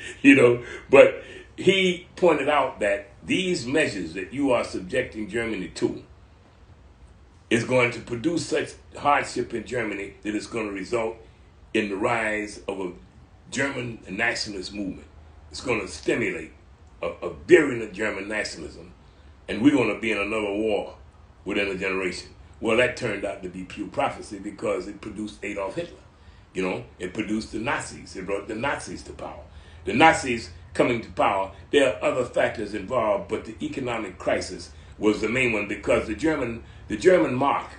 But he pointed out that these measures that you are subjecting Germany to is going to produce such hardship in Germany that it's going to result in the rise of a German nationalist movement. It's going to stimulate a virulent German nationalism, and we're going to be in another war within a generation. Well, that turned out to be pure prophecy because it produced Adolf Hitler. It produced the Nazis. It brought the Nazis to power. The Nazis coming to power, there are other factors involved, but the economic crisis was the main one because the German mark,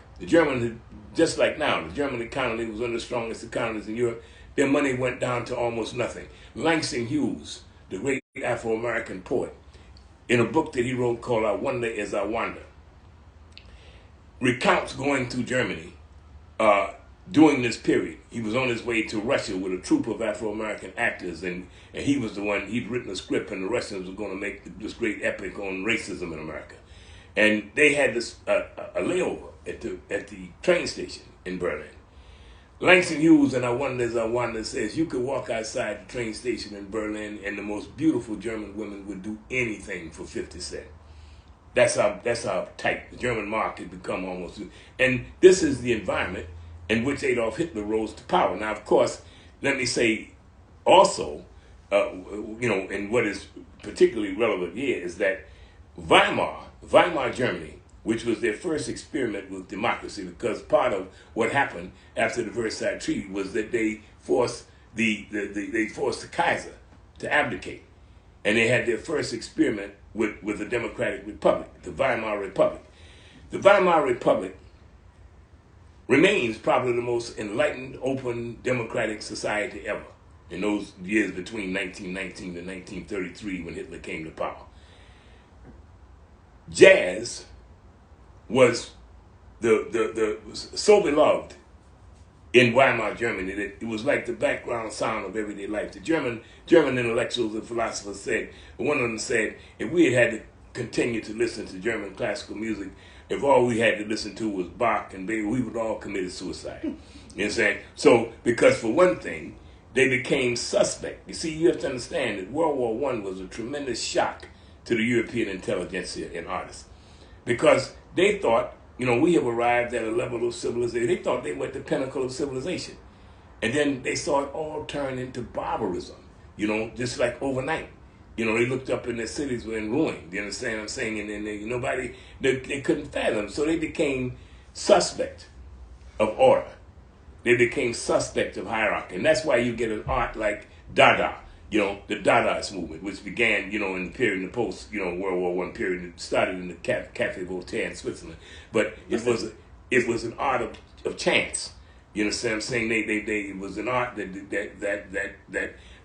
just like now, the German economy was one of the strongest economies in Europe. Their money went down to almost nothing. Langston Hughes, the great Afro-American poet, in a book that he wrote called I Wonder As I Wander, recounts going through Germany during this period. He was on his way to Russia with a troupe of Afro-American actors, and he was the one, he'd written a script, and the Russians were going to make this great epic on racism in America. And they had this a layover at the train station in Berlin. Langston Hughes, and I Wonder As I Wander, says you could walk outside the train station in Berlin and the most beautiful German women would do anything for 50 cents. That's how tight the German mark had become almost. And this is the environment in which Adolf Hitler rose to power. Now, of course, let me say also, and what is particularly relevant here is that Weimar Germany, which was their first experiment with democracy, because part of what happened after the Versailles Treaty was that they forced the Kaiser to abdicate, and they had their first experiment with a democratic republic, the Weimar Republic. The Weimar Republic remains probably the most enlightened, open, democratic society ever in those years between 1919 and 1933 when Hitler came to power. Jazz was so beloved in Weimar Germany that it was like the background sound of everyday life. The German intellectuals and philosophers said, one of them said, if we had to continue to listen to German classical music, if all we had to listen to was Bach and Beethoven, we would all commit suicide. You know what I'm saying? So, because for one thing, they became suspect. You see, you have to understand that World War I was a tremendous shock to the European intelligentsia and artists, because they thought, we have arrived at a level of civilization. They thought they were at the pinnacle of civilization. And then they saw it all turn into barbarism, just like overnight. They looked up and their cities were in ruin. You understand what I'm saying? And then they couldn't fathom. So they became suspect of order. They became suspect of hierarchy. And that's why you get an art like Dada. You know, the Dadaist movement, which began, you know, in the period in the post, you know, World War One period. It started in the Cafe Voltaire in Switzerland, but it was an art of chance. You understand what I'm saying? It was an art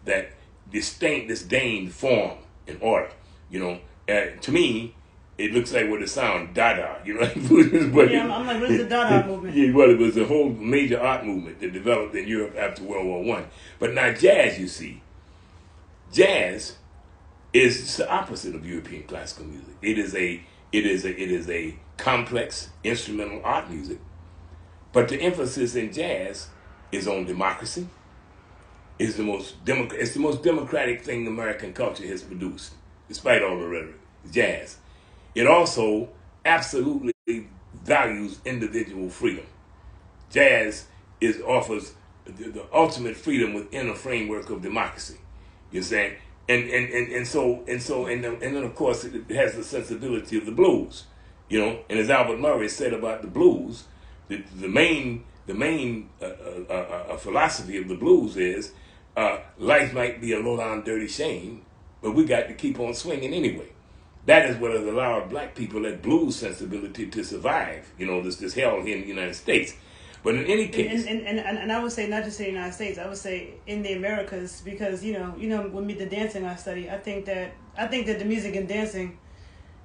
that disdained form and order. You know, to me, it looks like what it sounds, Dada. You know, but I'm like, what is the Dada movement? Yeah, well, it was a whole major art movement that developed in Europe after World War One. But now jazz, you see, jazz is the opposite of European classical music. It is a complex instrumental art music. But the emphasis in jazz is on democracy. It's the most democratic thing American culture has produced, despite all the rhetoric. Jazz. It also absolutely values individual freedom. Jazz offers the ultimate freedom within a framework of democracy. You're saying, and then of course it has the sensibility of the blues. You know, and as Albert Murray said about the blues, the main philosophy of the blues is life might be a low down dirty shame, but we got to keep on swinging anyway. That is what has allowed black people that blues sensibility to survive. You know, this hell here in the United States. But in any case, and I would say not just in the United States, I would say in the Americas, because you know with me the dancing I study, I think that the music and dancing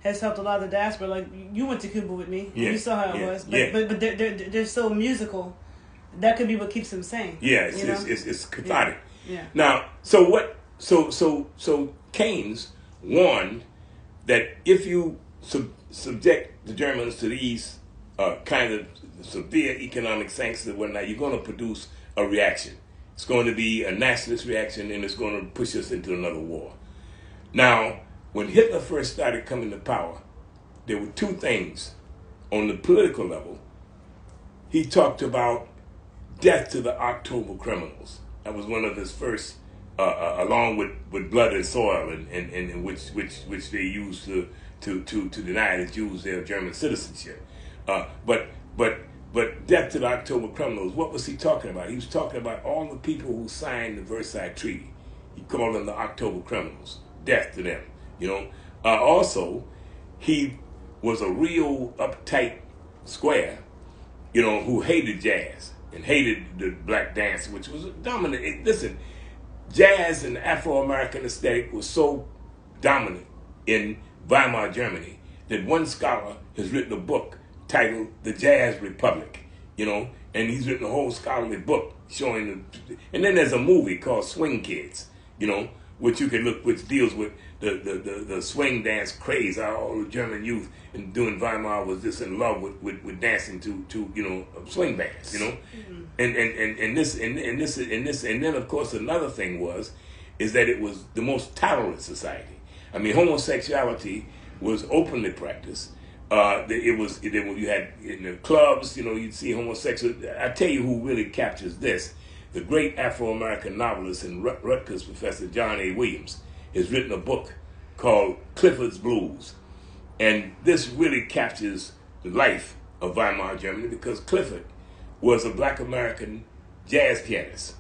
has helped a lot of the diaspora. Like you went to Cuba with me, you saw how it was, but they're so musical. That could be what keeps them sane. Yeah, it's cathartic. Yeah. Now, so Keynes warned that if you subject the Germans to these kind of severe economic sanctions and whatnot, you're going to produce a reaction. It's going to be a nationalist reaction, and it's going to push us into another war. Now, when Hitler first started coming to power, there were two things. On the political level, he talked about death to the October criminals. That was one of his first, along with blood and soil, and which they used to deny the Jews their German citizenship. But death to the October criminals. What was he talking about? He was talking about all the people who signed the Versailles Treaty. He called them the October criminals. Death to them. You know. Also, he was a real uptight square, you know, who hated jazz and hated the black dance, which was dominant. Listen, jazz and Afro-American aesthetic was so dominant in Weimar Germany that one scholar has written a book titled The Jazz Republic, you know, and he's written a whole scholarly book showing and then there's a movie called Swing Kids, you know, which you can look, which deals with the swing dance craze. How all the German youth and during Weimar was just in love with dancing to you know swing bands, you know, and then of course another thing is that it was the most tolerant society. I mean, homosexuality was openly practiced. You had in the clubs, you know, you'd see homosexual. I tell you who really captures this. The great Afro-American novelist and Rutgers professor John A. Williams has written a book called Clifford's Blues. And this really captures the life of Weimar Germany because Clifford was a black American jazz pianist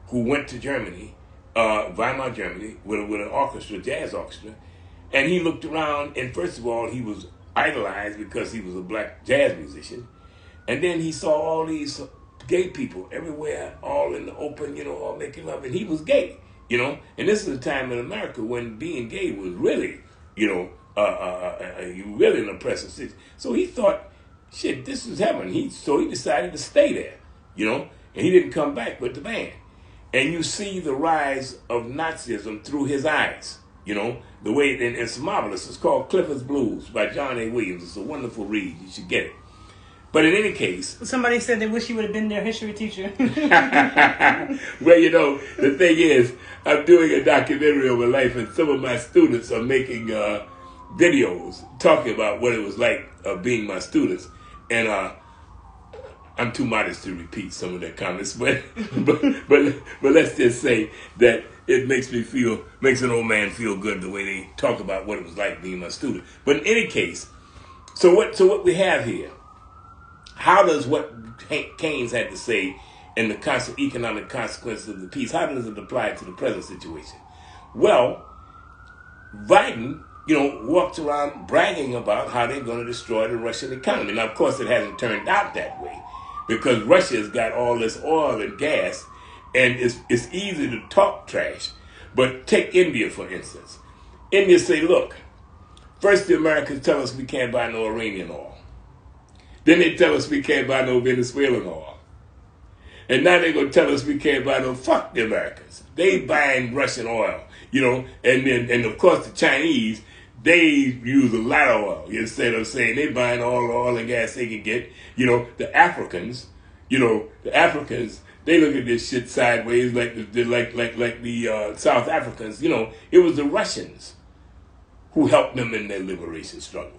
who went to Germany, Weimar Germany, with an orchestra, jazz orchestra. And he looked around, and first of all, he was idolized because he was a black jazz musician. And then he saw all these gay people everywhere, all in the open, you know, all making love, and he was gay, you know. And this is a time in America when being gay was really, you know, really an oppressive situation. So he thought, shit, this is heaven. So he decided to stay there, you know, and he didn't come back with the band. And you see the rise of Nazism through his eyes, you know, the way, and it's marvelous. It's called Clifford's Blues by John A. Williams. It's a wonderful read. You should get it. But in any case... Somebody said they wish you would have been their history teacher. Well, you know, the thing is, I'm doing a documentary on my life, and some of my students are making videos talking about what it was like being my students. And I'm too modest to repeat some of their comments, but let's just say that it makes an old man feel good the way they talk about what it was like being my student. But in any case, so what we have here, how does what Keynes had to say and the economic consequences of the peace, how does it apply to the present situation? Well, Biden, walks around bragging about how they're going to destroy the Russian economy. Now, of course, it hasn't turned out that way because Russia's got all this oil and gas, and it's easy to talk trash. But take India, for instance. India say, look, first the Americans tell us we can't buy no Iranian oil. Then they tell us we can't buy no Venezuelan oil. And now they're going to tell us we can't buy no, fuck the Americans. They buying Russian oil, and of course the Chinese, they use a lot of oil. Instead of saying they buying all the oil and gas they can get, the Africans, they look at this shit sideways like the South Africans. It was the Russians who helped them in their liberation struggle.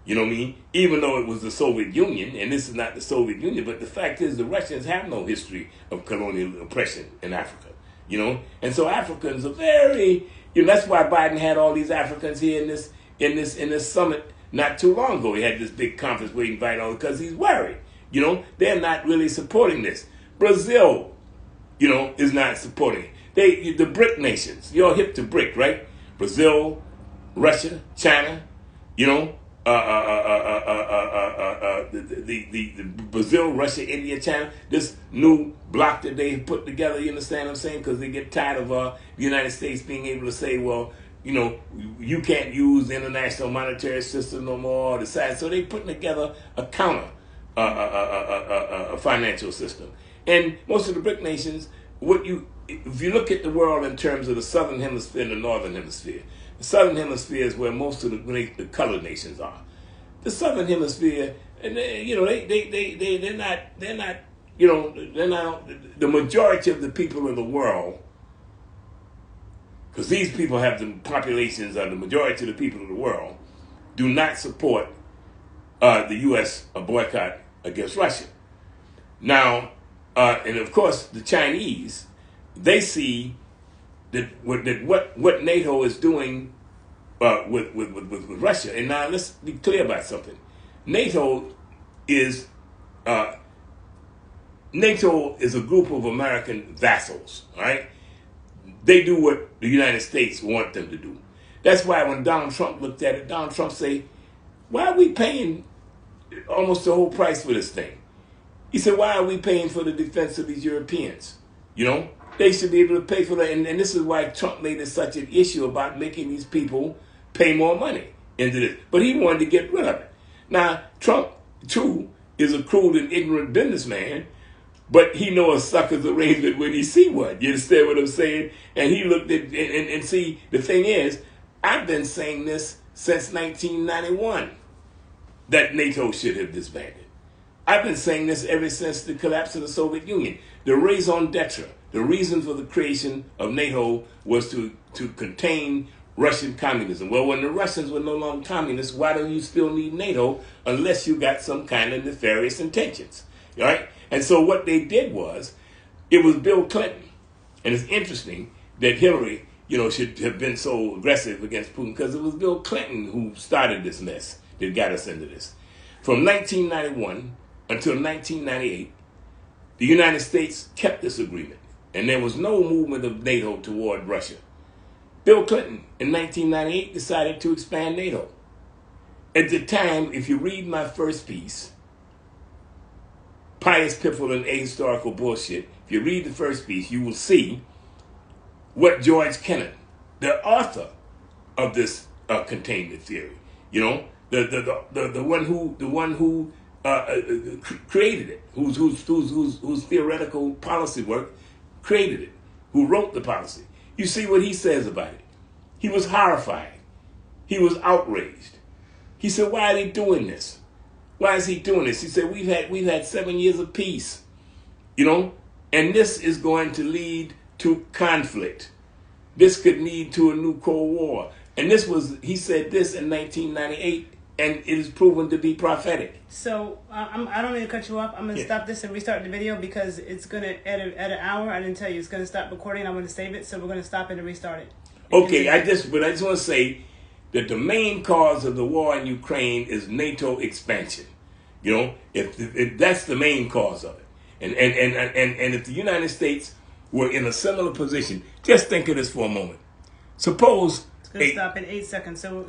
You know what I mean? Even though it was the Soviet Union, and this is not the Soviet Union, but the fact is the Russians have no history of colonial oppression in Africa. And so Africans are very, that's why Biden had all these Africans here in this summit not too long ago. He had this big conference where he invited all because he's worried. They're not really supporting this. Brazil, is not supporting it. The BRIC nations, you're hip to BRIC, right? Brazil, Russia, China, the Brazil, Russia, India, China, this new bloc that they put together, you understand what I'm saying? Because they get tired of the United States being able to say, well, you can't use the international monetary system no more. So they putting together a counter financial system. And most of the BRIC nations, if you look at the world in terms of the southern hemisphere and the northern hemisphere, the southern hemisphere is where most of the colored nations are. The southern hemisphere, and they're not. The majority of the people in the world, because these people have the populations of the majority of the people in the world, do not support the U.S. boycott against Russia. Now, and of course, the Chinese, they see that what NATO is doing with Russia. And now let's be clear about something. NATO is a group of American vassals, right? They do what the United States want them to do. That's why when Donald Trump looked at it, Donald Trump said, why are we paying almost the whole price for this thing? He said, why are we paying for the defense of these Europeans? They should be able to pay for that. And this is why Trump made it such an issue about making these people pay more money into this. But he wanted to get rid of it. Now, Trump, too, is a cruel and ignorant businessman, but he knows a sucker's arrangement when he see one. You understand what I'm saying? And he looked at, and see, the thing is, I've been saying this since 1991, that NATO should have disbanded. I've been saying this ever since the collapse of the Soviet Union. The raison d'etre, the reason for the creation of NATO was to contain Russian communism. Well, when the Russians were no longer communists, why do you still need NATO unless you got some kind of nefarious intentions, right? And so what they did was, it was Bill Clinton. And it's interesting that Hillary, should have been so aggressive against Putin because it was Bill Clinton who started this mess that got us into this. From 1991 until 1998, the United States kept this agreement, and there was no movement of NATO toward Russia. Bill Clinton, in 1998, decided to expand NATO. At the time, if you read my first piece, Pious, Piffle, and Ahistorical Bullshit, if you read the first piece, you will see what George Kennan, the author of this containment theory, the one who created it, whose theoretical policy work created it, who wrote the policy. You see what he says about it. He was horrified. He was outraged. He said, why are they doing this? Why is he doing this? He said, we've had 7 years of peace, and this is going to lead to conflict. This could lead to a new Cold War. And he said this in 1998, and it is proven to be prophetic. So I don't mean to cut you off. I'm going to stop this and restart the video because it's going to, at an hour, I didn't tell you, it's going to stop recording. I'm going to save it, so we're going to stop it and restart it. Okay, I just want to say that the main cause of the war in Ukraine is NATO expansion. If that's the main cause of it. And if the United States were in a similar position, just think of this for a moment. Suppose It's gonna stop in 8 seconds. So